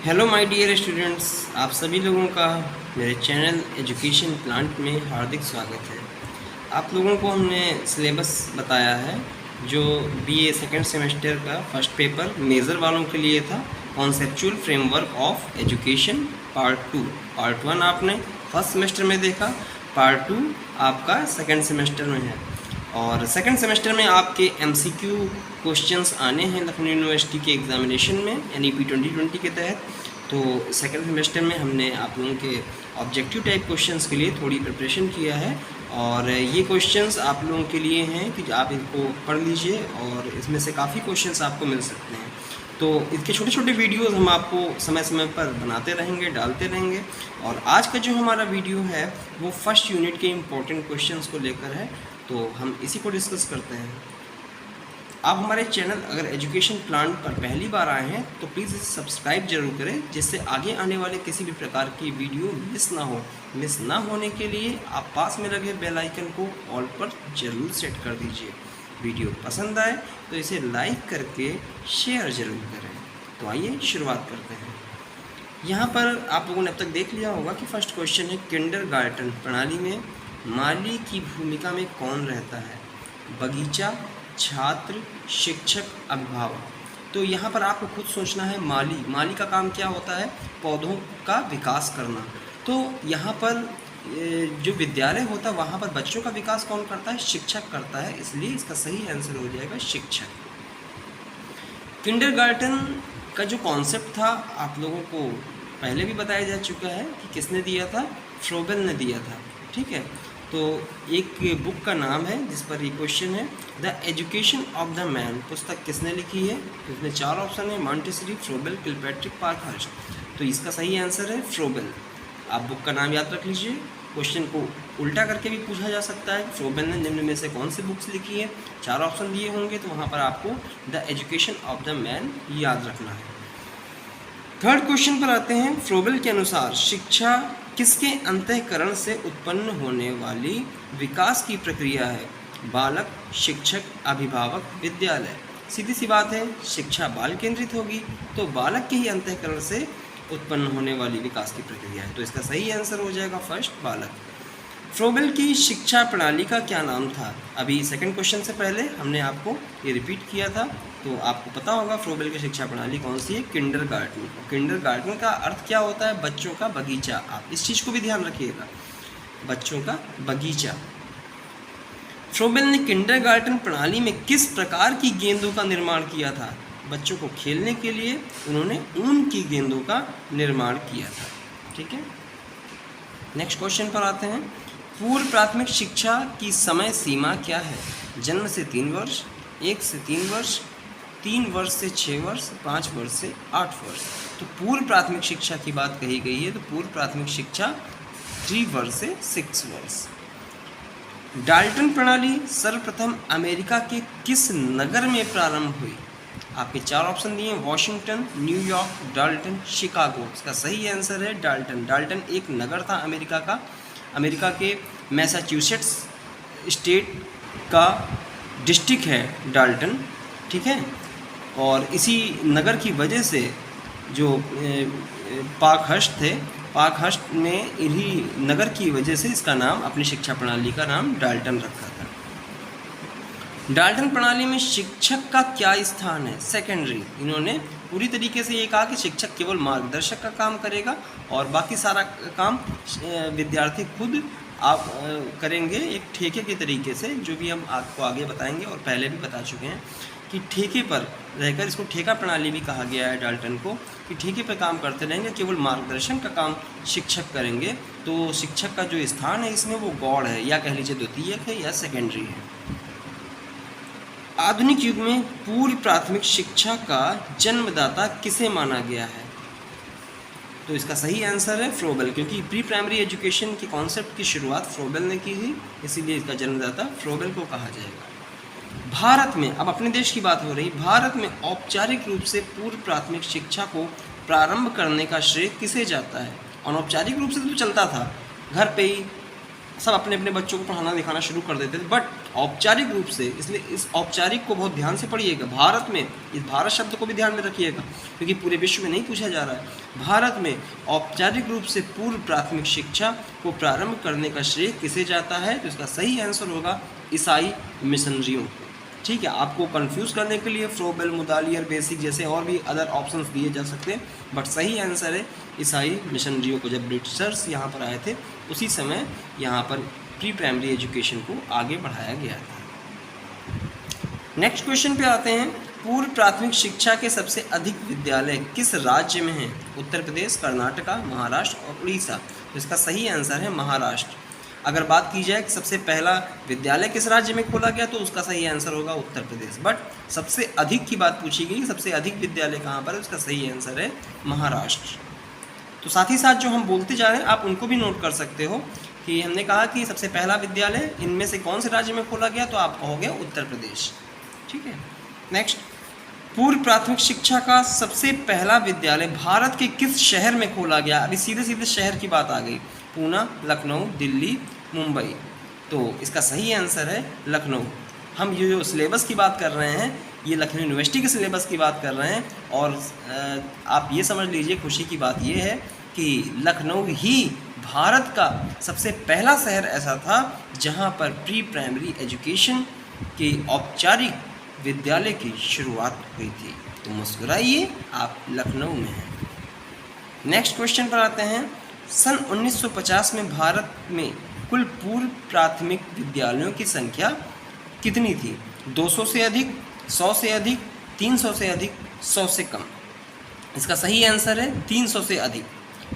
Hello my dear students, आप सभी लोगों का मेरे चैनल एजुकेशन प्लांट में हार्दिक स्वागत है। आप लोगों को हमने सिलेबस बताया है जो बीए सेकेंड सेमेस्टर का फर्स्ट पेपर मेजर वालों के लिए था। Conceptual framework of education part 1 आपने फर्स्ट सेमेस्टर में देखा, पार्ट 2 आपका सेकेंड सेमेस्टर में है। और सेकेंड सेमेस्टर में आपके एमसीक्यू क्वेश्चंस आने हैं लखनऊ यूनिवर्सिटी के एग्जामिनेशन में एनईपी 2020 के तहत। तो सेकेंड सेमेस्टर में हमने आप लोगों के ऑब्जेक्टिव टाइप क्वेश्चंस के लिए थोड़ी प्रिपरेशन किया है और ये क्वेश्चंस आप लोगों के लिए हैं कि आप इनको पढ़ लीजिए और इसमें से काफ़ी क्वेश्चंस आपको मिल सकते हैं। तो इसके छोटे छोटे वीडियोस हम आपको समय समय पर बनाते रहेंगे, डालते रहेंगे। और आज का जो हमारा वीडियो है वो फर्स्ट यूनिट के इम्पोर्टेंट क्वेश्चंस को लेकर है, तो हम इसी को डिस्कस करते हैं। आप हमारे चैनल अगर एजुकेशन प्लांट पर पहली बार आए हैं तो प्लीज़ इसे सब्सक्राइब जरूर करें, जिससे आगे आने वाले किसी भी प्रकार की वीडियो मिस ना हो। मिस ना होने के लिए आप पास में लगे बेल आइकन को ऑल पर ज़रूर सेट कर दीजिए। वीडियो पसंद आए तो इसे लाइक करके शेयर ज़रूर करें। तो आइए शुरुआत करते हैं। यहाँ पर आप लोगों ने अब तक देख लिया होगा कि फर्स्ट क्वेश्चन है, किंडरगार्टन प्रणाली में माली की भूमिका में कौन रहता है? बगीचा, छात्र, शिक्षक, अभिभावक। तो यहाँ पर आपको खुद सोचना है, माली का काम क्या होता है? पौधों का विकास करना। तो यहाँ पर जो विद्यालय होता है वहाँ पर बच्चों का विकास कौन करता है? शिक्षक करता है, इसलिए इसका सही आंसर हो जाएगा शिक्षक। किंडरगार्टन का जो कॉन्सेप्ट था आप लोगों को पहले भी बताया जा चुका है कि किसने दिया था? फ्रोबेल ने दिया था। ठीक है, तो एक बुक का नाम है जिस पर ये क्वेश्चन है, the education of the man. पुस्तक किसने लिखी है? इसमें 4 ऑप्शन है, मॉन्टेसरी, फ्रोबेल, किलपैट्रिक, पार्कहर्स्ट। तो इसका सही आंसर है फ्रोबेल। आप बुक का नाम याद रख लीजिए। क्वेश्चन को उल्टा करके भी पूछा जा सकता है, फ्रोबेल ने निम्न में से कौन सी बुक्स लिखी है? 4 ऑप्शन दिए होंगे तो वहाँ पर आपको the education of the man याद रखना है। थर्ड क्वेश्चन पर आते हैं। फ्रोबेल के अनुसार शिक्षा किसके अंतःकरण से उत्पन्न होने वाली विकास की प्रक्रिया है? बालक, शिक्षक, अभिभावक, विद्यालय। सीधी सी बात है, शिक्षा बाल केंद्रित होगी तो बालक के ही अंतःकरण से उत्पन्न होने वाली विकास की प्रक्रिया है। तो इसका सही आंसर हो जाएगा फर्स्ट, बालक। फ्रोबेल की शिक्षा प्रणाली का क्या नाम था? अभी सेकंड क्वेश्चन से पहले हमने आपको ये रिपीट किया था, तो आपको पता होगा फ्रोबेल की शिक्षा प्रणाली कौन सी है? किंडरगार्टन। किंडरगार्टन का अर्थ क्या होता है? बच्चों का बगीचा। आप इस चीज़ को भी ध्यान रखिएगा, बच्चों का बगीचा। फ्रोबेल ने किंडरगार्टन प्रणाली में किस प्रकार की गेंदों का निर्माण किया था? बच्चों को खेलने के लिए उन्होंने ऊन की गेंदों का निर्माण किया था। ठीक है, नेक्स्ट क्वेश्चन पर आते हैं। पूर्व प्राथमिक शिक्षा की समय सीमा क्या है? जन्म से 3 वर्ष, 1 से 3 वर्ष, 3 वर्ष से 6 वर्ष, 5 वर्ष से 8 वर्ष। तो पूर्व प्राथमिक शिक्षा की बात कही गई है, तो पूर्व प्राथमिक शिक्षा 3 वर्ष से 6 वर्ष। डाल्टन प्रणाली सर्वप्रथम अमेरिका के किस नगर में प्रारंभ हुई? आपके 4 ऑप्शन दिए, वॉशिंगटन, न्यूयॉर्क, डाल्टन, शिकागो। इसका सही आंसर है डाल्टन। डाल्टन एक नगर था अमेरिका का, अमेरिका के मैसाचुसेट्स स्टेट का डिस्ट्रिक्ट है डाल्टन। ठीक है, और इसी नगर की वजह से जो पार्कहर्स्ट थे, पार्कहर्स्ट ने इन्हीं नगर की वजह से इसका नाम, अपनी शिक्षा प्रणाली का नाम डाल्टन रखा था। डाल्टन प्रणाली में शिक्षक का क्या स्थान है? सेकेंडरी। इन्होंने पूरी तरीके से ये कहा कि शिक्षक केवल मार्गदर्शक का काम करेगा और बाकी सारा काम विद्यार्थी खुद आप करेंगे एक ठेके के तरीके से, जो भी हम आपको आगे बताएंगे और पहले भी बता चुके हैं कि ठेके पर रहकर, इसको ठेका प्रणाली भी कहा गया है डाल्टन को, कि ठेके पर काम करते रहेंगे, केवल मार्गदर्शन का काम शिक्षक करेंगे। तो शिक्षक का जो स्थान है इसमें वो गौड़ है, या कह लीजिए द्वितीयक है या सेकेंडरी है। आधुनिक युग में पूर्व प्राथमिक शिक्षा का जन्मदाता किसे माना गया है? तो इसका सही आंसर है फ्रोबेल, क्योंकि प्री प्राइमरी एजुकेशन के कॉन्सेप्ट की शुरुआत फ्रोबेल ने की थी, इसीलिए इसका जन्मदाता फ्रोबेल को कहा जाएगा। भारत में, अब अपने देश की बात हो रही, भारत में औपचारिक रूप से पूर्व प्राथमिक शिक्षा को प्रारंभ करने का श्रेय किसे जाता है? अनौपचारिक रूप से तो चलता था, घर पे ही सब अपने अपने बच्चों को पढ़ाना लिखाना शुरू कर देते थे, बट औपचारिक रूप से, इसलिए इस औपचारिक को बहुत ध्यान से पढ़िएगा। भारत में, इस भारत शब्द को भी ध्यान में रखिएगा क्योंकि पूरे विश्व में नहीं पूछा जा रहा है। भारत में औपचारिक रूप से पूर्व प्राथमिक शिक्षा को प्रारंभ करने का श्रेय किसे जाता है? तो इसका सही आंसर होगा ईसाई मिशनरियों। ठीक है, आपको कंफ्यूज करने के लिए फ्रोबेल, मुदालियर, बेसिक जैसे और भी अदर ऑप्शंस दिए जा सकते हैं, बट सही आंसर है ईसाई मिशनरियों को। जब ब्रिटिशर्स यहाँ पर आए थे उसी समय यहाँ पर प्री प्राइमरी एजुकेशन को आगे बढ़ाया गया था। नेक्स्ट क्वेश्चन पे आते हैं। पूर्व प्राथमिक शिक्षा के सबसे अधिक विद्यालय किस राज्य में हैं? उत्तर प्रदेश, कर्नाटका, महाराष्ट्र और उड़ीसा। तो इसका सही आंसर है महाराष्ट्र। अगर बात की जाए कि सबसे पहला विद्यालय किस राज्य में खोला गया, तो उसका सही आंसर होगा उत्तर प्रदेश। बट सबसे अधिक की बात पूछी गई, सबसे अधिक विद्यालय कहाँ पर है, उसका सही आंसर है महाराष्ट्र। तो साथ ही साथ जो हम बोलते जा रहे हैं आप उनको भी नोट कर सकते हो कि हमने कहा कि सबसे पहला विद्यालय इनमें से कौन से राज्य में खोला गया, तो आप कहोगे उत्तर प्रदेश। ठीक है, नेक्स्ट, पूर्व प्राथमिक शिक्षा का सबसे पहला विद्यालय भारत के किस शहर में खोला गया? अभी सीधे सीधे शहर की बात आ गई, पूना, लखनऊ, दिल्ली, मुंबई। तो इसका सही आंसर है लखनऊ। हम ये जो सिलेबस की बात कर रहे हैं, ये लखनऊ यूनिवर्सिटी के सिलेबस की बात कर रहे हैं। और आप ये समझ लीजिए, खुशी की बात ये है कि लखनऊ ही भारत का सबसे पहला शहर ऐसा था जहाँ पर प्री प्राइमरी एजुकेशन के औपचारिक विद्यालय की शुरुआत हुई थी। तो मुस्कुराइए, आप लखनऊ में हैं। नेक्स्ट क्वेश्चन पर आते हैं। सन 1950 में भारत में कुल पूर्व प्राथमिक विद्यालयों की संख्या कितनी थी? 200 से अधिक, 100 से अधिक, 300 से अधिक, 100 से कम। इसका सही आंसर है 300 से अधिक।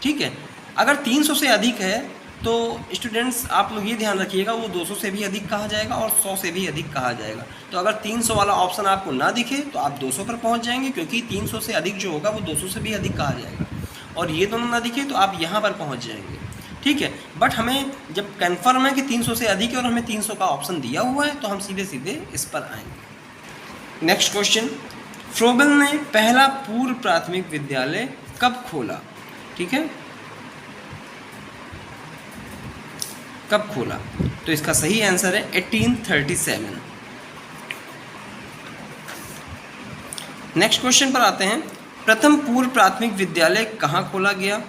ठीक है, अगर 300 से अधिक है तो स्टूडेंट्स आप लोग ये ध्यान रखिएगा, वो 200 से भी अधिक कहा जाएगा और 100 से भी अधिक कहा जाएगा। तो अगर 300 वाला ऑप्शन आपको ना दिखे तो आप 200 पर पहुंच जाएंगे, क्योंकि 300 से अधिक जो होगा वो 200 से भी अधिक कहा जाएगा। और ये दोनों ना दिखे तो आप यहाँ पर पहुँच जाएंगे। ठीक है, बट हमें जब कन्फर्म है कि 300 से अधिक है और हमें 300 का ऑप्शन दिया हुआ है, तो हम सीधे सीधे इस पर आएंगे। नेक्स्ट क्वेश्चन, फ्रोबेल ने पहला पूर्व प्राथमिक विद्यालय कब खोला? ठीक है, कब खोला? तो इसका सही आंसर है 1837। नेक्स्ट क्वेश्चन पर आते हैं। प्रथम पूर्व प्राथमिक विद्यालय कहाँ खोला गया?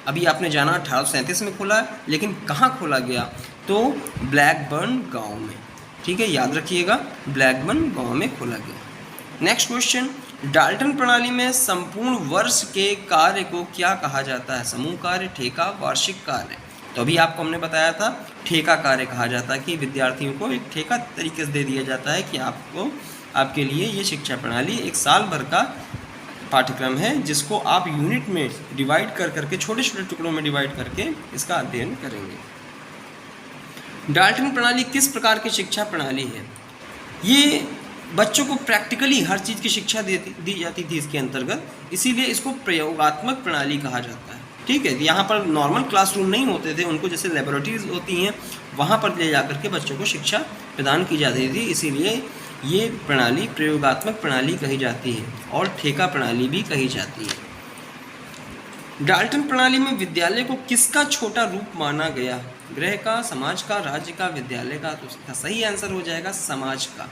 अभी आपने जाना 1837 में खोला, लेकिन कहाँ खोला गया? तो ब्लैकबर्न गांव में। ठीक है, याद रखिएगा, ब्लैकबर्न गांव में खोला गया। नेक्स्ट क्वेश्चन, डाल्टन प्रणाली में संपूर्ण वर्ष के कार्य को क्या कहा जाता है? समूह कार्य, ठेका, वार्षिक कार्य। तो अभी आपको हमने बताया था ठेका कार्य कहा जाता है, कि विद्यार्थियों को एक ठेका तरीके से दे दिया जाता है कि आपको, आपके लिए ये शिक्षा प्रणाली एक साल भर का पाठ्यक्रम है, जिसको आप यूनिट में डिवाइड कर करके, छोटे छोटे टुकड़ों में डिवाइड करके इसका अध्ययन करेंगे। डाल्टन प्रणाली किस प्रकार की शिक्षा प्रणाली है? ये बच्चों को प्रैक्टिकली हर चीज़ की शिक्षा दी जाती थी इसके अंतर्गत, इसीलिए इसको प्रयोगात्मक प्रणाली कहा जाता है। ठीक है, यहाँ पर नॉर्मल क्लासरूम नहीं होते थे, उनको जैसे लेबोरेटरीज होती हैं वहाँ पर ले जाकर के बच्चों को शिक्षा प्रदान की जाती थी, इसीलिए ये प्रणाली प्रयोगात्मक प्रणाली कही जाती है और ठेका प्रणाली भी कही जाती है। डाल्टन प्रणाली में विद्यालय को किसका छोटा रूप माना गया? गृह का, समाज का, राज्य का, विद्यालय का। तो इसका सही आंसर हो जाएगा समाज का।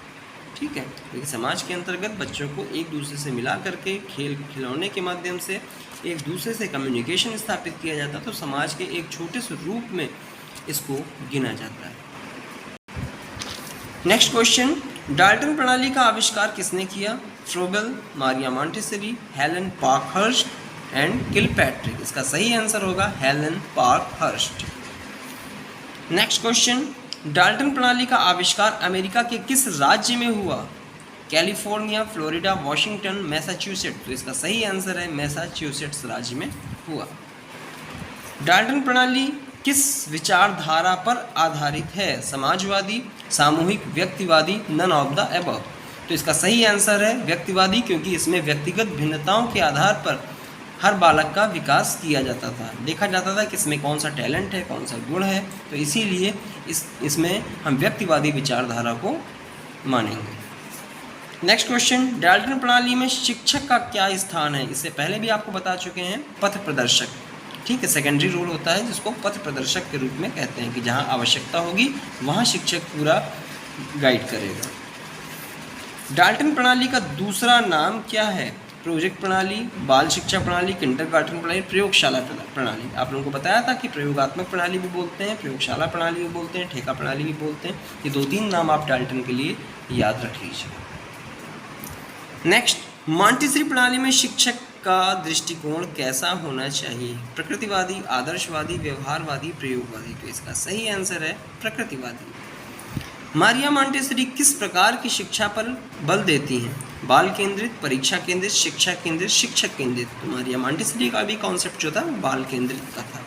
ठीक है, क्योंकि समाज के अंतर्गत बच्चों को एक दूसरे से मिला करके खेल खिलौने के माध्यम से एक दूसरे से कम्युनिकेशन स्थापित किया जाता है, तो समाज के एक छोटे से रूप में इसको गिना जाता है। नेक्स्ट क्वेश्चन, डाल्टन प्रणाली का आविष्कार किसने किया? Froebel, Maria Montessori, Helen Parkhurst and Kilpatrick. इसका सही आंसर होगा Helen Parkhurst. Next question, Dalton प्रणाली का आविष्कार अमेरिका के किस राज्य में हुआ? California, Florida, Washington, Massachusetts. तो इसका सही आंसर है मैसाचुसेट्स राज्य में हुआ। डाल्टन प्रणाली किस विचारधारा पर आधारित है? समाजवादी, सामूहिक, व्यक्तिवादी, नन ऑफ द अबव। तो इसका सही आंसर है व्यक्तिवादी, क्योंकि इसमें व्यक्तिगत भिन्नताओं के आधार पर हर बालक का विकास किया जाता था, देखा जाता था कि इसमें कौन सा टैलेंट है, कौन सा गुण है, तो इसीलिए इसमें हम व्यक्तिवादी विचारधारा को मानेंगे। नेक्स्ट क्वेश्चन, डाल्टन प्रणाली में शिक्षक का क्या स्थान है? इससे पहले भी आपको बता चुके हैं, पथ प्रदर्शक। ठीक है, सेकेंडरी रोल होता है जिसको पथ प्रदर्शक के रूप में कहते हैं कि जहाँ आवश्यकता होगी वहाँ शिक्षक पूरा गाइड करेगा। डाल्टन प्रणाली का दूसरा नाम क्या है? प्रोजेक्ट प्रणाली, बाल शिक्षा प्रणाली, किंडरगार्टन प्रणाली, प्रयोगशाला प्रणाली। आप लोगों को बताया था कि प्रयोगात्मक प्रणाली भी बोलते हैं, प्रयोगशाला प्रणाली भी बोलते हैं, ठेका प्रणाली भी बोलते हैं। ये 2-3 नाम आप डाल्टन के लिए याद रख लीजिए। नेक्स्ट, मॉन्टेसरी प्रणाली में शिक्षक का दृष्टिकोण कैसा होना चाहिए? प्रकृतिवादी, आदर्शवादी, व्यवहारवादी, प्रयोगवादी। तो इसका सही आंसर है प्रकृतिवादी। मारिया मॉन्टेसरी किस प्रकार की शिक्षा पर बल देती हैं? बाल केंद्रित, परीक्षा केंद्रित, शिक्षा केंद्रित, शिक्षक केंद्रित। तो मारिया मॉन्टेसरी का भी कॉन्सेप्ट जो था बाल केंद्रित का था।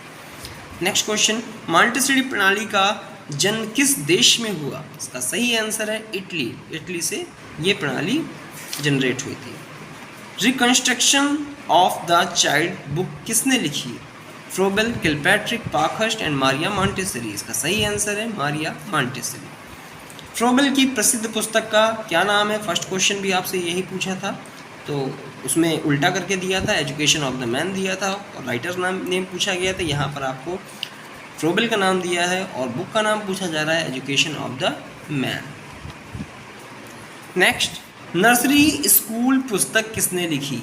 नेक्स्ट क्वेश्चन, मॉन्टेसरी प्रणाली का जन्म किस देश में हुआ? इसका सही आंसर है इटली। इटली से ये प्रणाली जनरेट हुई थी। Reconstruction of the child book किसने लिखी? Froebel, Kilpatrick, Parkhurst and Maria Montessori. इसका सही आंसर है मारिया मॉन्टेसरी। फ्रोबेल की प्रसिद्ध पुस्तक का क्या नाम है? फर्स्ट क्वेश्चन भी आपसे यही पूछा था, तो उसमें उल्टा करके दिया था, एजुकेशन ऑफ द मैन दिया था और राइटर नेम पूछा गया था। यहाँ पर आपको फ्रोबेल का नाम दिया है और बुक का नाम पूछा जा रहा है education of the man. Next, nursery school पुस्तक किसने लिखी?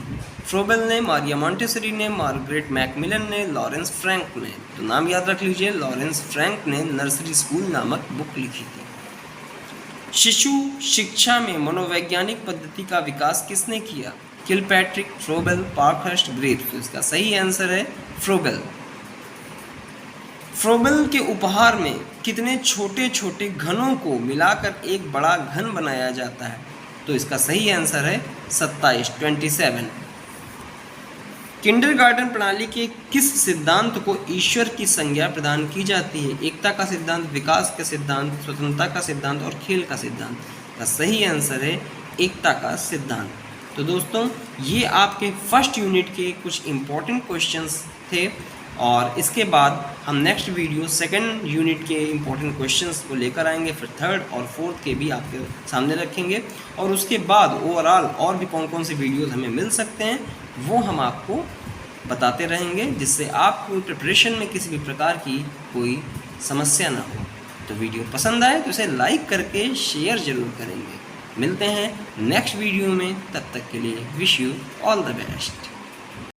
फ्रोबेल ने, मारिया मॉन्टेसरी ने, मार्गरेट मैकमिलन ने, लॉरेंस फ्रैंक ने। तो नाम याद रख लीजिए, लॉरेंस फ्रैंक ने नर्सरी स्कूल नामक बुक लिखी थी। शिशु शिक्षा में मनोवैज्ञानिक पद्धति का विकास किसने किया? Kilpatrick, Froebel, Parkhurst, Graves. तो इसका सही आंसर है फ्रोबेल। फ्रोबेल के उपहार में कितने छोटे छोटे घनों को मिलाकर एक बड़ा घन बनाया जाता है? तो इसका सही आंसर है 27। किंडरगार्टन प्रणाली के किस सिद्धांत को ईश्वर की संज्ञा प्रदान की जाती है? एकता का सिद्धांत, विकास का सिद्धांत, स्वतंत्रता का सिद्धांत और खेल का सिद्धांत। का सही आंसर है एकता का सिद्धांत। तो दोस्तों, ये आपके फर्स्ट यूनिट के कुछ इम्पोर्टेंट क्वेश्चंस थे और इसके बाद हम नेक्स्ट वीडियो सेकंड यूनिट के इम्पोर्टेंट क्वेश्चंस को लेकर आएंगे, फिर थर्ड और फोर्थ के भी आपके सामने रखेंगे और उसके बाद ओवरऑल और भी कौन कौन से वीडियोस हमें मिल सकते हैं वो हम आपको बताते रहेंगे, जिससे आपको प्रिपरेशन में किसी भी प्रकार की कोई समस्या ना हो। तो वीडियो पसंद आए तो इसे लाइक करके शेयर ज़रूर करेंगे। मिलते हैं नेक्स्ट वीडियो में, तब तक के लिए wish you all the best.